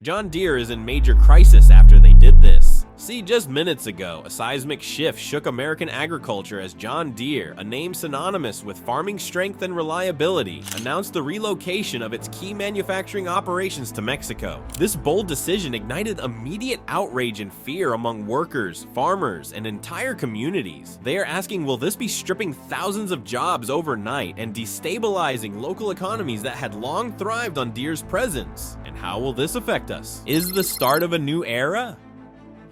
John Deere is in major crisis after they did this. See, just minutes ago, a seismic shift shook American agriculture as John Deere, a name synonymous with farming strength and reliability, announced the relocation of its key manufacturing operations to Mexico. This bold decision ignited immediate outrage and fear among workers, farmers, and entire communities. They are asking, will this be stripping thousands of jobs overnight and destabilizing local economies that had long thrived on Deere's presence? And how will this affect us? Is the start of a new era?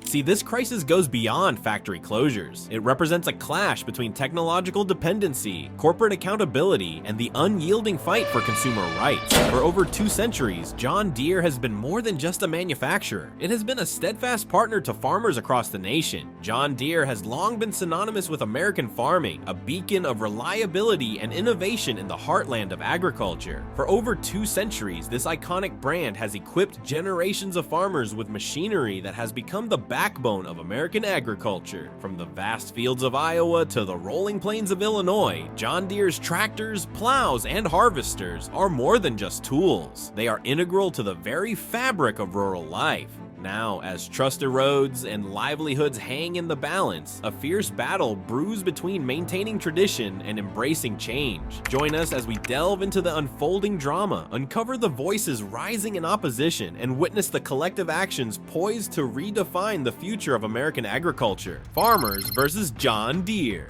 See, this crisis goes beyond factory closures. It represents a clash between technological dependency, corporate accountability, and the unyielding fight for consumer rights. For over 2 centuries, John Deere has been more than just a manufacturer. It has been a steadfast partner to farmers across the nation. John Deere has long been synonymous with American farming, a beacon of reliability and innovation in the heartland of agriculture. For over 2 centuries, this iconic brand has equipped generations of farmers with machinery that has become the backbone of American agriculture. From the vast fields of Iowa to the rolling plains of Illinois, John Deere's tractors, plows, and harvesters are more than just tools. They are integral to the very fabric of rural life. Now, as trust erodes and livelihoods hang in the balance, a fierce battle brews between maintaining tradition and embracing change. Join us as we delve into the unfolding drama, uncover the voices rising in opposition, and witness the collective actions poised to redefine the future of American agriculture. Farmers versus John Deere.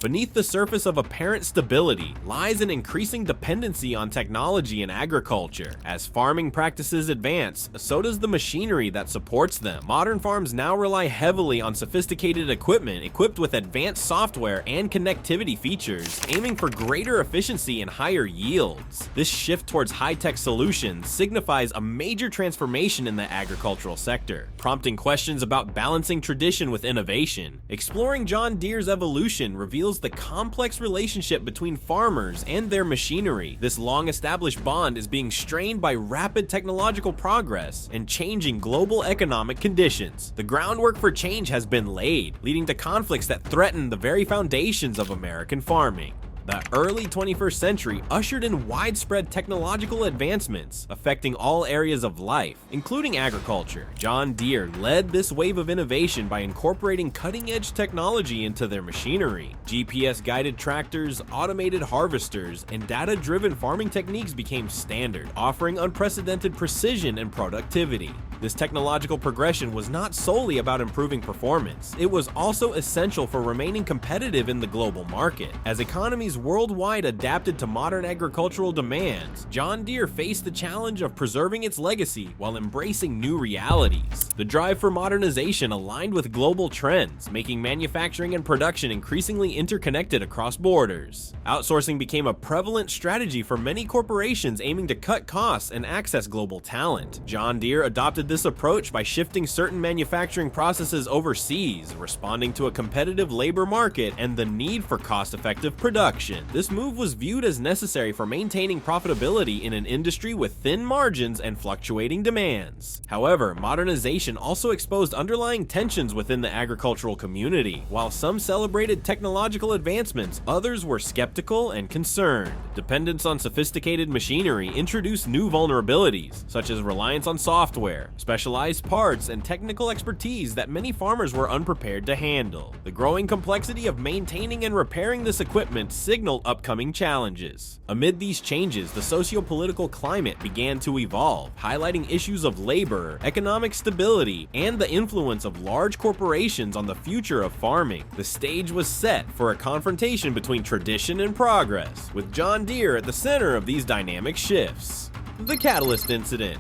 Beneath the surface of apparent stability lies an increasing dependency on technology in agriculture. As farming practices advance, so does the machinery that supports them. Modern farms now rely heavily on sophisticated equipment equipped with advanced software and connectivity features, aiming for greater efficiency and higher yields. This shift towards high-tech solutions signifies a major transformation in the agricultural sector, prompting questions about balancing tradition with innovation. Exploring John Deere's evolution reveals the complex relationship between farmers and their machinery. This long-established bond is being strained by rapid technological progress and changing global economic conditions. The groundwork for change has been laid, leading to conflicts that threaten the very foundations of American farming. The early 21st century ushered in widespread technological advancements affecting all areas of life, including agriculture. John Deere led this wave of innovation by incorporating cutting-edge technology into their machinery. GPS-guided tractors, automated harvesters, and data-driven farming techniques became standard, offering unprecedented precision and productivity. This technological progression was not solely about improving performance. It was also essential for remaining competitive in the global market. As economies worldwide adapted to modern agricultural demands, John Deere faced the challenge of preserving its legacy while embracing new realities. The drive for modernization aligned with global trends, making manufacturing and production increasingly interconnected across borders. Outsourcing became a prevalent strategy for many corporations aiming to cut costs and access global talent. John Deere adopted this approach by shifting certain manufacturing processes overseas, responding to a competitive labor market and the need for cost-effective production. This move was viewed as necessary for maintaining profitability in an industry with thin margins and fluctuating demands. However, modernization also exposed underlying tensions within the agricultural community. While some celebrated technological advancements, others were skeptical and concerned. Dependence on sophisticated machinery introduced new vulnerabilities, such as reliance on software, specialized parts, and technical expertise that many farmers were unprepared to handle. The growing complexity of maintaining and repairing this equipment signaled upcoming challenges. Amid these changes, the socio-political climate began to evolve, highlighting issues of labor, economic stability, and the influence of large corporations on the future of farming. The stage was set for a confrontation between tradition and progress, with John Deere at the center of these dynamic shifts. The Catalyst Incident.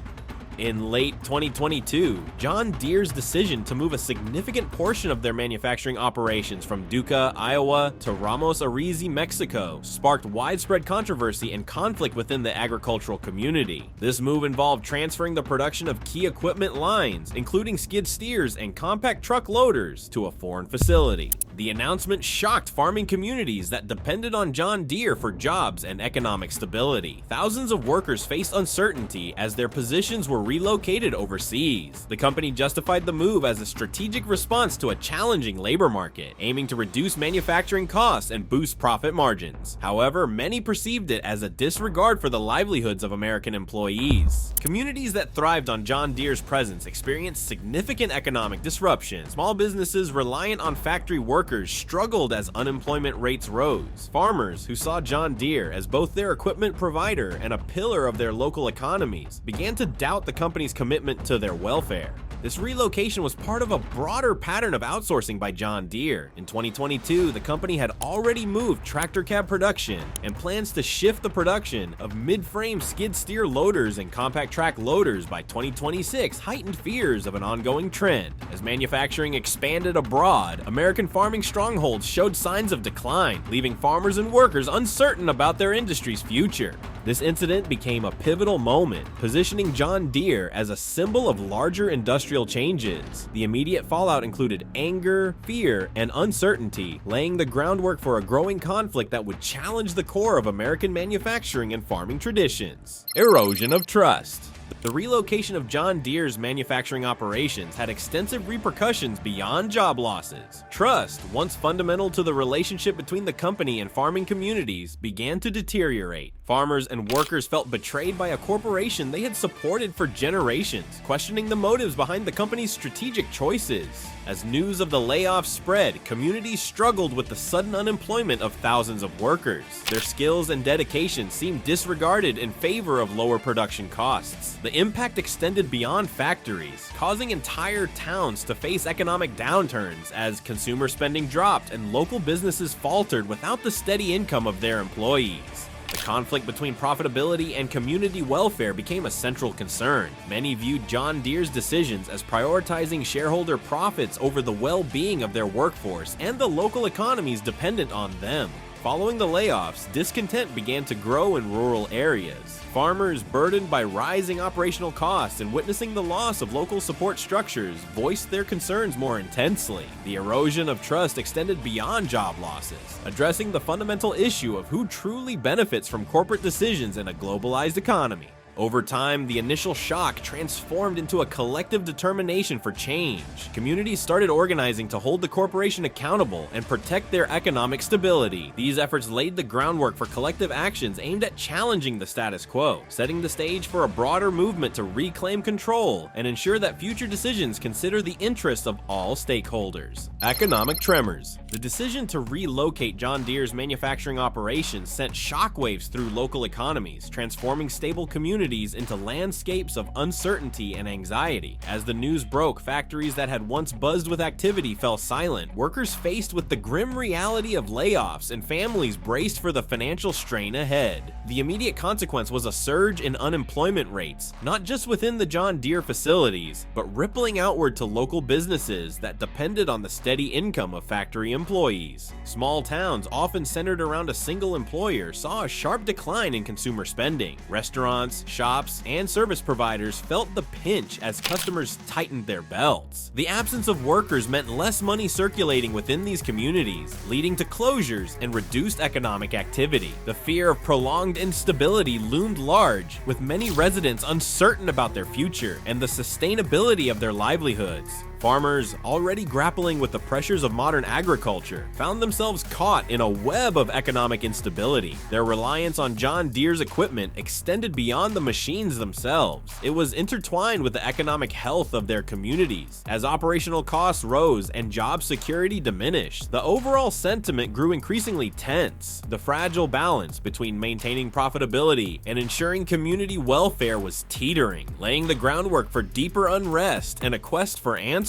In late 2022, John Deere's decision to move a significant portion of their manufacturing operations from Duca, Iowa to Ramos Arizpe, Mexico, sparked widespread controversy and conflict within the agricultural community. This move involved transferring the production of key equipment lines, including skid steers and compact truck loaders, to a foreign facility. The announcement shocked farming communities that depended on John Deere for jobs and economic stability. Thousands of workers faced uncertainty as their positions were relocated overseas. The company justified the move as a strategic response to a challenging labor market, aiming to reduce manufacturing costs and boost profit margins. However, many perceived it as a disregard for the livelihoods of American employees. Communities that thrived on John Deere's presence experienced significant economic disruption. Small businesses reliant on factory workers struggled as unemployment rates rose. Farmers, who saw John Deere as both their equipment provider and a pillar of their local economies, began to doubt the company's commitment to their welfare. This relocation was part of a broader pattern of outsourcing by John Deere. In 2022, the company had already moved tractor cab production, and plans to shift the production of mid-frame skid steer loaders and compact track loaders by 2026 heightened fears of an ongoing trend. As manufacturing expanded abroad, American farming strongholds showed signs of decline, leaving farmers and workers uncertain about their industry's future. This incident became a pivotal moment, positioning John Deere as a symbol of larger industrial changes. The immediate fallout included anger, fear, and uncertainty, laying the groundwork for a growing conflict that would challenge the core of American manufacturing and farming traditions. Erosion of trust. The relocation of John Deere's manufacturing operations had extensive repercussions beyond job losses. Trust, once fundamental to the relationship between the company and farming communities, began to deteriorate. Farmers and workers felt betrayed by a corporation they had supported for generations, questioning the motives behind the company's strategic choices. As news of the layoffs spread, communities struggled with the sudden unemployment of thousands of workers. Their skills and dedication seemed disregarded in favor of lower production costs. The impact extended beyond factories, causing entire towns to face economic downturns as consumer spending dropped and local businesses faltered without the steady income of their employees. The conflict between profitability and community welfare became a central concern. Many viewed John Deere's decisions as prioritizing shareholder profits over the well-being of their workforce and the local economies dependent on them. Following the layoffs, discontent began to grow in rural areas. Farmers, burdened by rising operational costs and witnessing the loss of local support structures, voiced their concerns more intensely. The erosion of trust extended beyond job losses, addressing the fundamental issue of who truly benefits from corporate decisions in a globalized economy. Over time, the initial shock transformed into a collective determination for change. Communities started organizing to hold the corporation accountable and protect their economic stability. These efforts laid the groundwork for collective actions aimed at challenging the status quo, setting the stage for a broader movement to reclaim control and ensure that future decisions consider the interests of all stakeholders. Economic tremors. The decision to relocate John Deere's manufacturing operations sent shockwaves through local economies, transforming stable communities into landscapes of uncertainty and anxiety. As the news broke, factories that had once buzzed with activity fell silent, workers faced with the grim reality of layoffs, and families braced for the financial strain ahead. The immediate consequence was a surge in unemployment rates, not just within the John Deere facilities, but rippling outward to local businesses that depended on the steady income of factory employees. Small towns, often centered around a single employer, saw a sharp decline in consumer spending. Restaurants, shops, and service providers felt the pinch as customers tightened their belts. The absence of workers meant less money circulating within these communities, leading to closures and reduced economic activity. The fear of prolonged instability loomed large, with many residents uncertain about their future and the sustainability of their livelihoods. Farmers, already grappling with the pressures of modern agriculture, found themselves caught in a web of economic instability. Their reliance on John Deere's equipment extended beyond the machines themselves. It was intertwined with the economic health of their communities. As operational costs rose and job security diminished, the overall sentiment grew increasingly tense. The fragile balance between maintaining profitability and ensuring community welfare was teetering, laying the groundwork for deeper unrest and a quest for answers.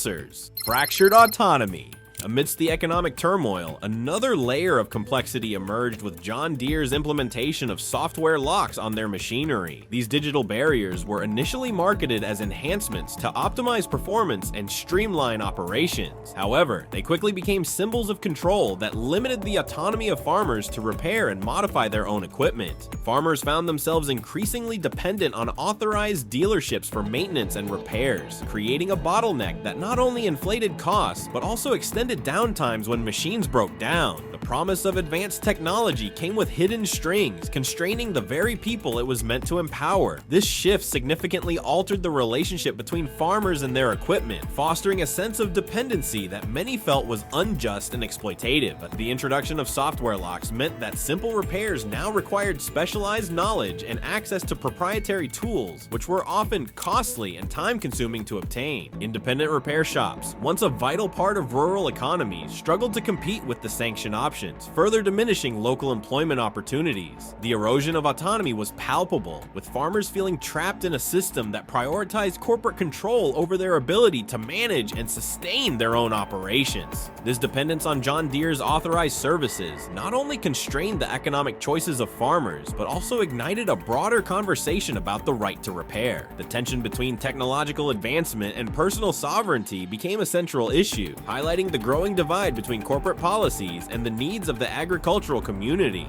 Fractured autonomy. Amidst the economic turmoil, another layer of complexity emerged with John Deere's implementation of software locks on their machinery. These digital barriers were initially marketed as enhancements to optimize performance and streamline operations. However, they quickly became symbols of control that limited the autonomy of farmers to repair and modify their own equipment. Farmers found themselves increasingly dependent on authorized dealerships for maintenance and repairs, creating a bottleneck that not only inflated costs but also extended at downtimes when machines broke down. The promise of advanced technology came with hidden strings, constraining the very people it was meant to empower. This shift significantly altered the relationship between farmers and their equipment, fostering a sense of dependency that many felt was unjust and exploitative. The introduction of software locks meant that simple repairs now required specialized knowledge and access to proprietary tools, which were often costly and time-consuming to obtain. Independent repair shops, once a vital part of rural economies, struggled to compete with the sanctioned options, further diminishing local employment opportunities. The erosion of autonomy was palpable, with farmers feeling trapped in a system that prioritized corporate control over their ability to manage and sustain their own operations. This dependence on John Deere's authorized services not only constrained the economic choices of farmers, but also ignited a broader conversation about the right to repair. The tension between technological advancement and personal sovereignty became a central issue, highlighting the growing divide between corporate policies and the needs of the agricultural community.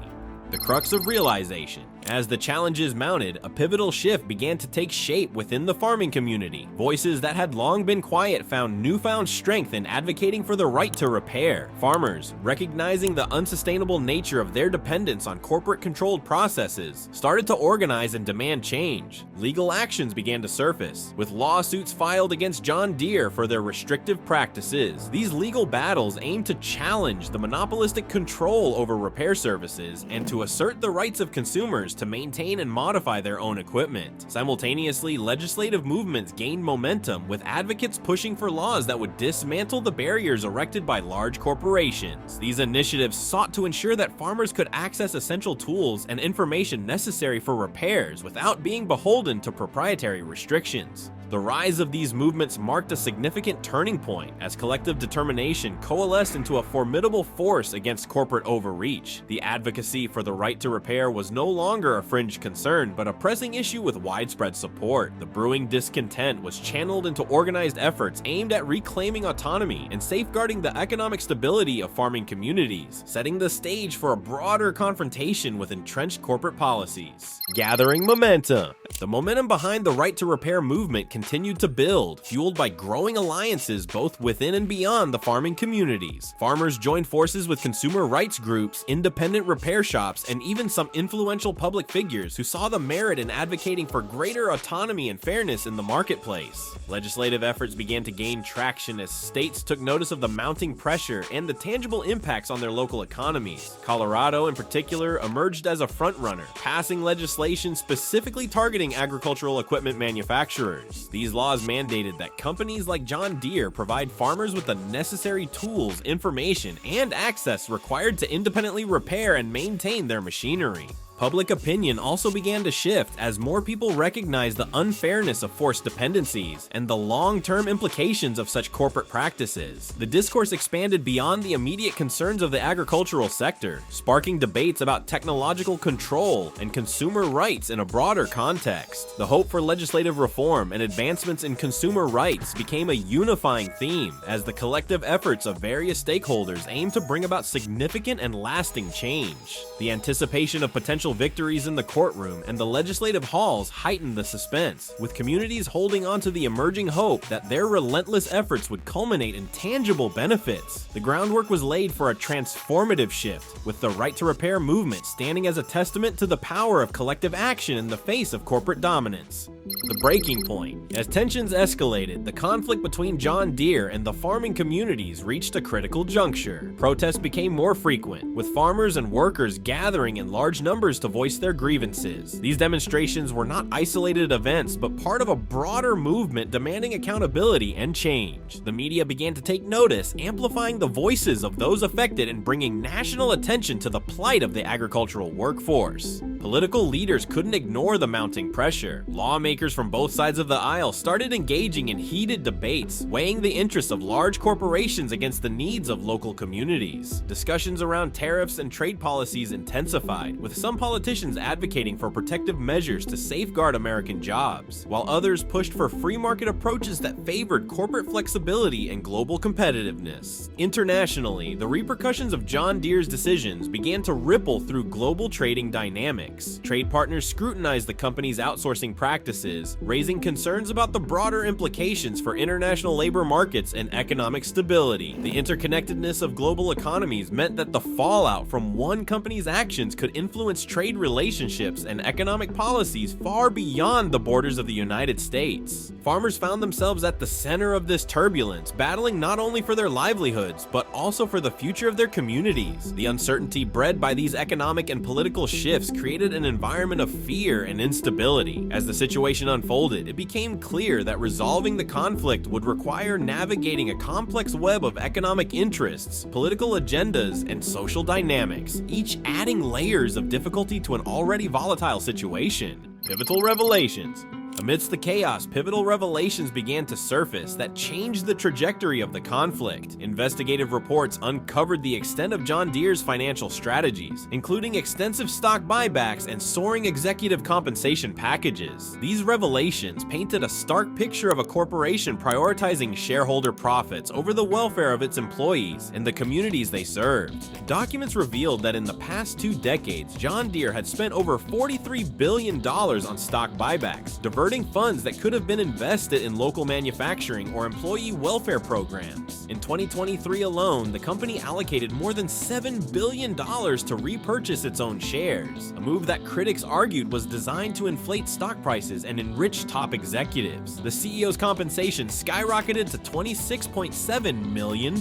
The crux of realization. As the challenges mounted, a pivotal shift began to take shape within the farming community. Voices that had long been quiet found newfound strength in advocating for the right to repair. Farmers, recognizing the unsustainable nature of their dependence on corporate-controlled processes, started to organize and demand change. Legal actions began to surface, with lawsuits filed against John Deere for their restrictive practices. These legal battles aimed to challenge the monopolistic control over repair services and to assert the rights of consumers to maintain and modify their own equipment. Simultaneously, legislative movements gained momentum, with advocates pushing for laws that would dismantle the barriers erected by large corporations. These initiatives sought to ensure that farmers could access essential tools and information necessary for repairs without being beholden to proprietary restrictions. The rise of these movements marked a significant turning point as collective determination coalesced into a formidable force against corporate overreach. The advocacy for the right to repair was no longer a fringe concern, but a pressing issue with widespread support. The brewing discontent was channeled into organized efforts aimed at reclaiming autonomy and safeguarding the economic stability of farming communities, setting the stage for a broader confrontation with entrenched corporate policies. Gathering momentum. The momentum behind the right to repair movement continued to build, fueled by growing alliances both within and beyond the farming communities. Farmers joined forces with consumer rights groups, independent repair shops, and even some influential public figures who saw the merit in advocating for greater autonomy and fairness in the marketplace. Legislative efforts began to gain traction as states took notice of the mounting pressure and the tangible impacts on their local economies. Colorado, in particular, emerged as a frontrunner, passing legislation specifically targeting agricultural equipment manufacturers. These laws mandated that companies like John Deere provide farmers with the necessary tools, information, and access required to independently repair and maintain their machinery. Public opinion also began to shift as more people recognized the unfairness of forced dependencies and the long-term implications of such corporate practices. The discourse expanded beyond the immediate concerns of the agricultural sector, sparking debates about technological control and consumer rights in a broader context. The hope for legislative reform and advancements in consumer rights became a unifying theme as the collective efforts of various stakeholders aimed to bring about significant and lasting change. The anticipation of potential victories in the courtroom and the legislative halls heightened the suspense, with communities holding on to the emerging hope that their relentless efforts would culminate in tangible benefits. The groundwork was laid for a transformative shift, with the right to repair movement standing as a testament to the power of collective action in the face of corporate dominance. The breaking point. As tensions escalated, the conflict between John Deere and the farming communities reached a critical juncture. Protests became more frequent, with farmers and workers gathering in large numbers to voice their grievances. These demonstrations were not isolated events, but part of a broader movement demanding accountability and change. The media began to take notice, amplifying the voices of those affected and bringing national attention to the plight of the agricultural workforce. Political leaders couldn't ignore the mounting pressure. Lawmakers from both sides of the aisle started engaging in heated debates, weighing the interests of large corporations against the needs of local communities. Discussions around tariffs and trade policies intensified, with some politicians advocating for protective measures to safeguard American jobs, while others pushed for free market approaches that favored corporate flexibility and global competitiveness. Internationally, the repercussions of John Deere's decisions began to ripple through global trading dynamics. dynamics. Trade partners scrutinized the company's outsourcing practices, raising concerns about the broader implications for international labor markets and economic stability. The interconnectedness of global economies meant that the fallout from one company's actions could influence trade relationships and economic policies far beyond the borders of the United States. Farmers found themselves at the center of this turbulence, battling not only for their livelihoods, but also for the future of their communities. The uncertainty bred by these economic and political shifts created an environment of fear and instability. As the situation unfolded, it became clear that resolving the conflict would require navigating a complex web of economic interests, political agendas, and social dynamics, each adding layers of difficulty to an already volatile situation. Pivotal revelations. Amidst the chaos, pivotal revelations began to surface that changed the trajectory of the conflict. Investigative reports uncovered the extent of John Deere's financial strategies, including extensive stock buybacks and soaring executive compensation packages. These revelations painted a stark picture of a corporation prioritizing shareholder profits over the welfare of its employees and the communities they served. Documents revealed that in the past 2 decades, John Deere had spent over $43 billion on stock buybacks, diverting funds that could have been invested in local manufacturing or employee welfare programs. In 2023 alone, the company allocated more than $7 billion to repurchase its own shares, a move that critics argued was designed to inflate stock prices and enrich top executives. The CEO's compensation skyrocketed to $26.7 million,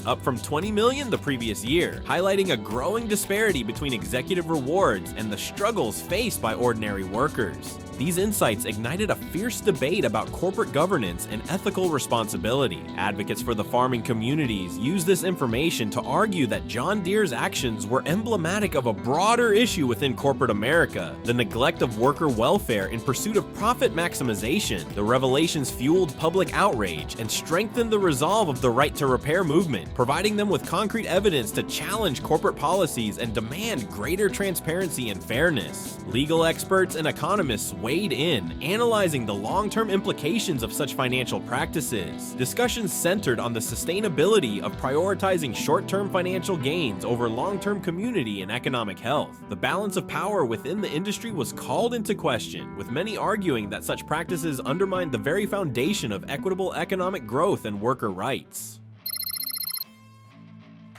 up from $20 million the previous year, highlighting a growing disparity between executive rewards and the struggles faced by ordinary workers. These insights ignited a fierce debate about corporate governance and ethical responsibility. Advocates for the farming communities used this information to argue that John Deere's actions were emblematic of a broader issue within corporate America, the neglect of worker welfare in pursuit of profit maximization. The revelations fueled public outrage and strengthened the resolve of the right to repair movement, providing them with concrete evidence to challenge corporate policies and demand greater transparency and fairness. Legal experts and economists weighed in, analyzing the long-term implications of such financial practices. Discussions centered on the sustainability of prioritizing short-term financial gains over long-term community and economic health. The balance of power within the industry was called into question, with many arguing that such practices undermined the very foundation of equitable economic growth and worker rights.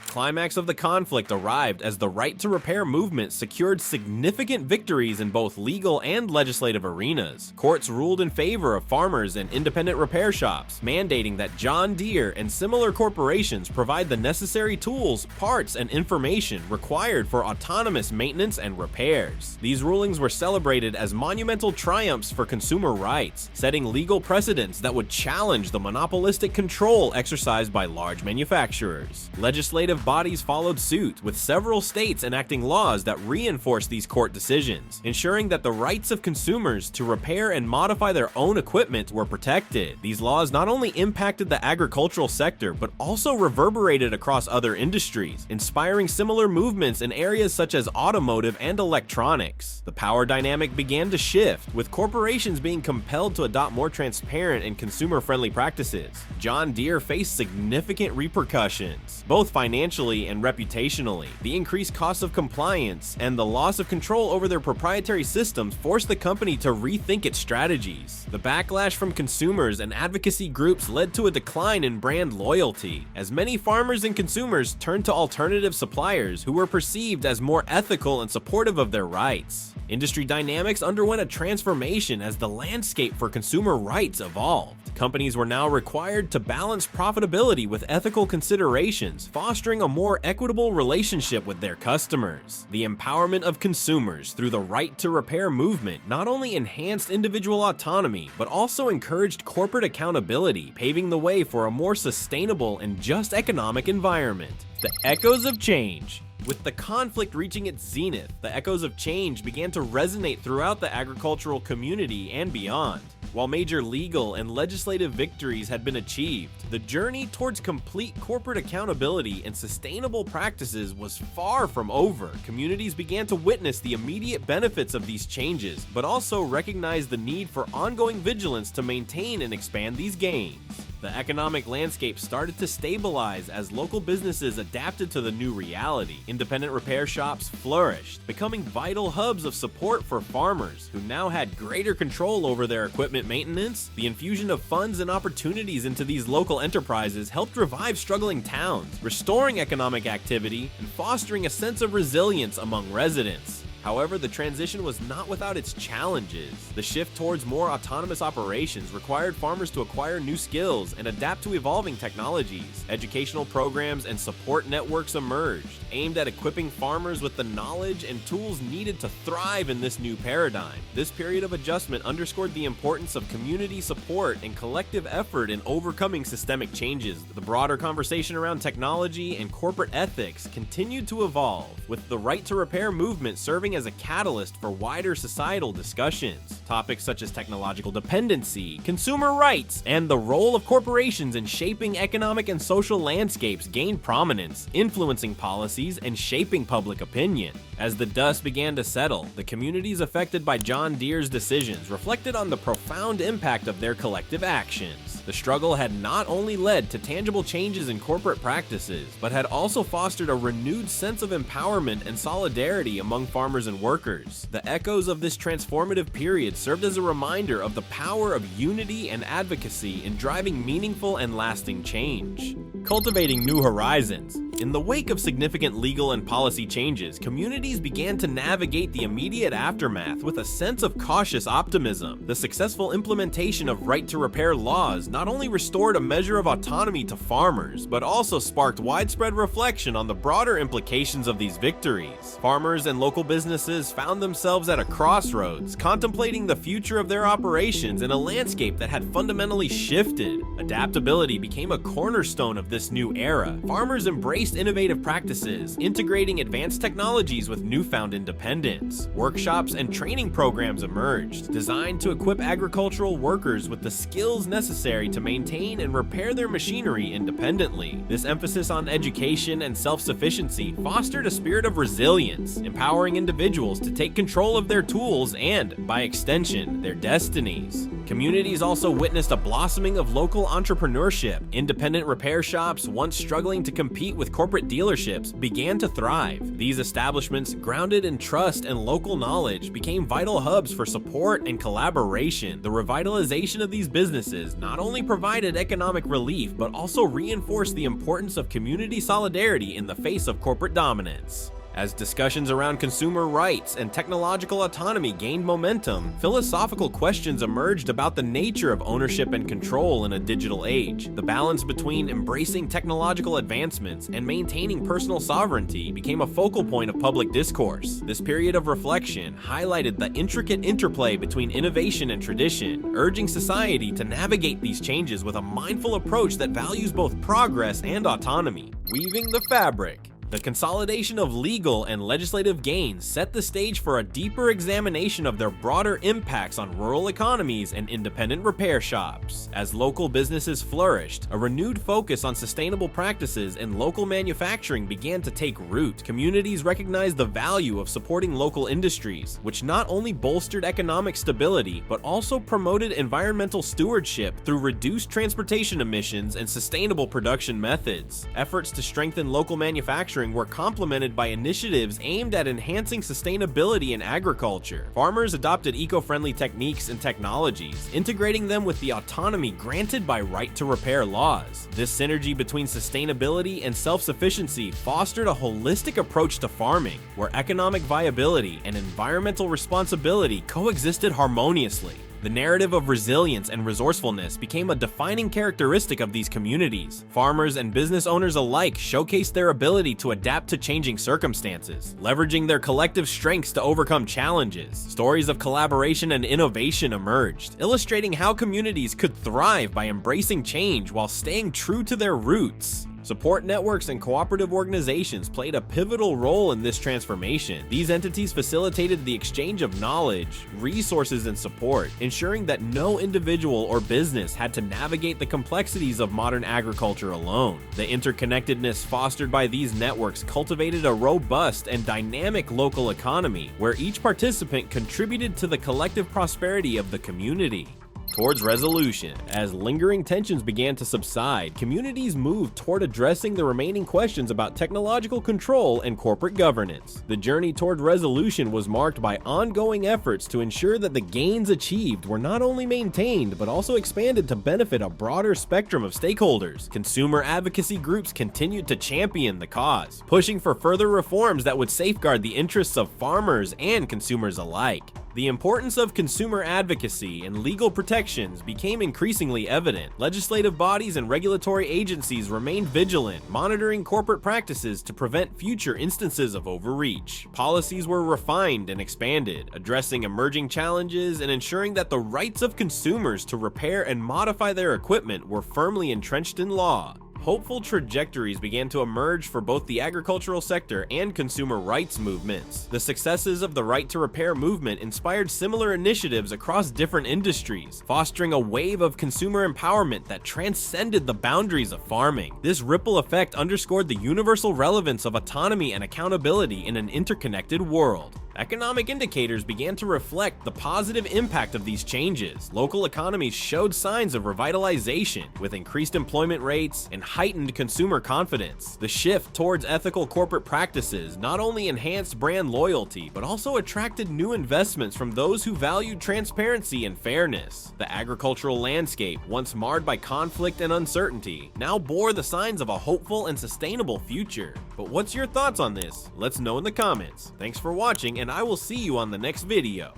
Climax of the conflict arrived as the right to repair movement secured significant victories in both legal and legislative arenas. Courts ruled in favor of farmers and independent repair shops, mandating that John Deere and similar corporations provide the necessary tools, parts, and information required for autonomous maintenance and repairs. These rulings were celebrated as monumental triumphs for consumer rights, setting legal precedents that would challenge the monopolistic control exercised by large manufacturers. Legislative bodies followed suit, with several states enacting laws that reinforced these court decisions, ensuring that the rights of consumers to repair and modify their own equipment were protected. These laws not only impacted the agricultural sector, but also reverberated across other industries, inspiring similar movements in areas such as automotive and electronics. The power dynamic began to shift, with corporations being compelled to adopt more transparent and consumer-friendly practices. John Deere faced significant repercussions, both financially and reputationally. The increased cost of compliance and the loss of control over their proprietary systems forced the company to rethink its strategies. The backlash from consumers and advocacy groups led to a decline in brand loyalty, as many farmers and consumers turned to alternative suppliers who were perceived as more ethical and supportive of their rights. Industry dynamics underwent a transformation as the landscape for consumer rights evolved. Companies were now required to balance profitability with ethical considerations, fostering a more equitable relationship with their customers. The empowerment of consumers through the right to repair movement not only enhanced individual autonomy, but also encouraged corporate accountability, paving the way for a more sustainable and just economic environment. The echoes of change. With the conflict reaching its zenith, the echoes of change began to resonate throughout the agricultural community and beyond. While major legal and legislative victories had been achieved, the journey towards complete corporate accountability and sustainable practices was far from over. Communities began to witness the immediate benefits of these changes, but also recognize the need for ongoing vigilance to maintain and expand these gains. The economic landscape started to stabilize as local businesses adapted to the new reality. Independent repair shops flourished, becoming vital hubs of support for farmers who now had greater control over their equipment maintenance. The infusion of funds and opportunities into these local enterprises helped revive struggling towns, restoring economic activity and fostering a sense of resilience among residents. However, the transition was not without its challenges. The shift towards more autonomous operations required farmers to acquire new skills and adapt to evolving technologies. Educational programs and support networks emerged, aimed at equipping farmers with the knowledge and tools needed to thrive in this new paradigm. This period of adjustment underscored the importance of community support and collective effort in overcoming systemic changes. The broader conversation around technology and corporate ethics continued to evolve, with the right to repair movement serving as a catalyst for wider societal discussions. Topics such as technological dependency, consumer rights, and the role of corporations in shaping economic and social landscapes gained prominence, influencing policies and shaping public opinion. As the dust began to settle, the communities affected by John Deere's decisions reflected on the profound impact of their collective actions. The struggle had not only led to tangible changes in corporate practices, but had also fostered a renewed sense of empowerment and solidarity among farmers and workers. The echoes of this transformative period served as a reminder of the power of unity and advocacy in driving meaningful and lasting change. Cultivating new horizons. In the wake of significant legal and policy changes, communities began to navigate the immediate aftermath with a sense of cautious optimism. The successful implementation of right-to-repair laws not only restored a measure of autonomy to farmers, but also sparked widespread reflection on the broader implications of these victories. Farmers and local businesses found themselves at a crossroads, contemplating the future of their operations in a landscape that had fundamentally shifted. Adaptability became a cornerstone of this new era. Farmers embraced innovative practices, integrating advanced technologies with newfound independence. Workshops and training programs emerged, designed to equip agricultural workers with the skills necessary to maintain and repair their machinery independently. This emphasis on education and self-sufficiency fostered a spirit of resilience, empowering individuals to take control of their tools and, by extension, their destinies. Communities also witnessed a blossoming of local entrepreneurship. Independent repair shops, once struggling to compete with corporate dealerships, began to thrive. These establishments, grounded in trust and local knowledge, became vital hubs for support and collaboration. The revitalization of these businesses not only provided economic relief, but also reinforced the importance of community solidarity in the face of corporate dominance. As discussions around consumer rights and technological autonomy gained momentum, philosophical questions emerged about the nature of ownership and control in a digital age. The balance between embracing technological advancements and maintaining personal sovereignty became a focal point of public discourse. This period of reflection highlighted the intricate interplay between innovation and tradition, urging society to navigate these changes with a mindful approach that values both progress and autonomy. Weaving the fabric. The consolidation of legal and legislative gains set the stage for a deeper examination of their broader impacts on rural economies and independent repair shops. As local businesses flourished, a renewed focus on sustainable practices and local manufacturing began to take root. Communities recognized the value of supporting local industries, which not only bolstered economic stability, but also promoted environmental stewardship through reduced transportation emissions and sustainable production methods. Efforts to strengthen local manufacturing were complemented by initiatives aimed at enhancing sustainability in agriculture. Farmers adopted eco-friendly techniques and technologies, integrating them with the autonomy granted by right-to-repair laws. This synergy between sustainability and self-sufficiency fostered a holistic approach to farming, where economic viability and environmental responsibility coexisted harmoniously. The narrative of resilience and resourcefulness became a defining characteristic of these communities. Farmers and business owners alike showcased their ability to adapt to changing circumstances, leveraging their collective strengths to overcome challenges. Stories of collaboration and innovation emerged, illustrating how communities could thrive by embracing change while staying true to their roots. Support networks and cooperative organizations played a pivotal role in this transformation. These entities facilitated the exchange of knowledge, resources, and support, ensuring that no individual or business had to navigate the complexities of modern agriculture alone. The interconnectedness fostered by these networks cultivated a robust and dynamic local economy, where each participant contributed to the collective prosperity of the community. Towards resolution. As lingering tensions began to subside, communities moved toward addressing the remaining questions about technological control and corporate governance. The journey toward resolution was marked by ongoing efforts to ensure that the gains achieved were not only maintained but also expanded to benefit a broader spectrum of stakeholders. Consumer advocacy groups continued to champion the cause, pushing for further reforms that would safeguard the interests of farmers and consumers alike. The importance of consumer advocacy and legal protections became increasingly evident. Legislative bodies and regulatory agencies remained vigilant, monitoring corporate practices to prevent future instances of overreach. Policies were refined and expanded, addressing emerging challenges and ensuring that the rights of consumers to repair and modify their equipment were firmly entrenched in law. Hopeful trajectories began to emerge for both the agricultural sector and consumer rights movements. The successes of the right to repair movement inspired similar initiatives across different industries, fostering a wave of consumer empowerment that transcended the boundaries of farming. This ripple effect underscored the universal relevance of autonomy and accountability in an interconnected world. Economic indicators began to reflect the positive impact of these changes. Local economies showed signs of revitalization, with increased employment rates and heightened consumer confidence. The shift towards ethical corporate practices not only enhanced brand loyalty, but also attracted new investments from those who valued transparency and fairness. The agricultural landscape, once marred by conflict and uncertainty, now bore the signs of a hopeful and sustainable future. But what's your thoughts on this? Let's know in the comments. Thanks for watching, and I will see you on the next video.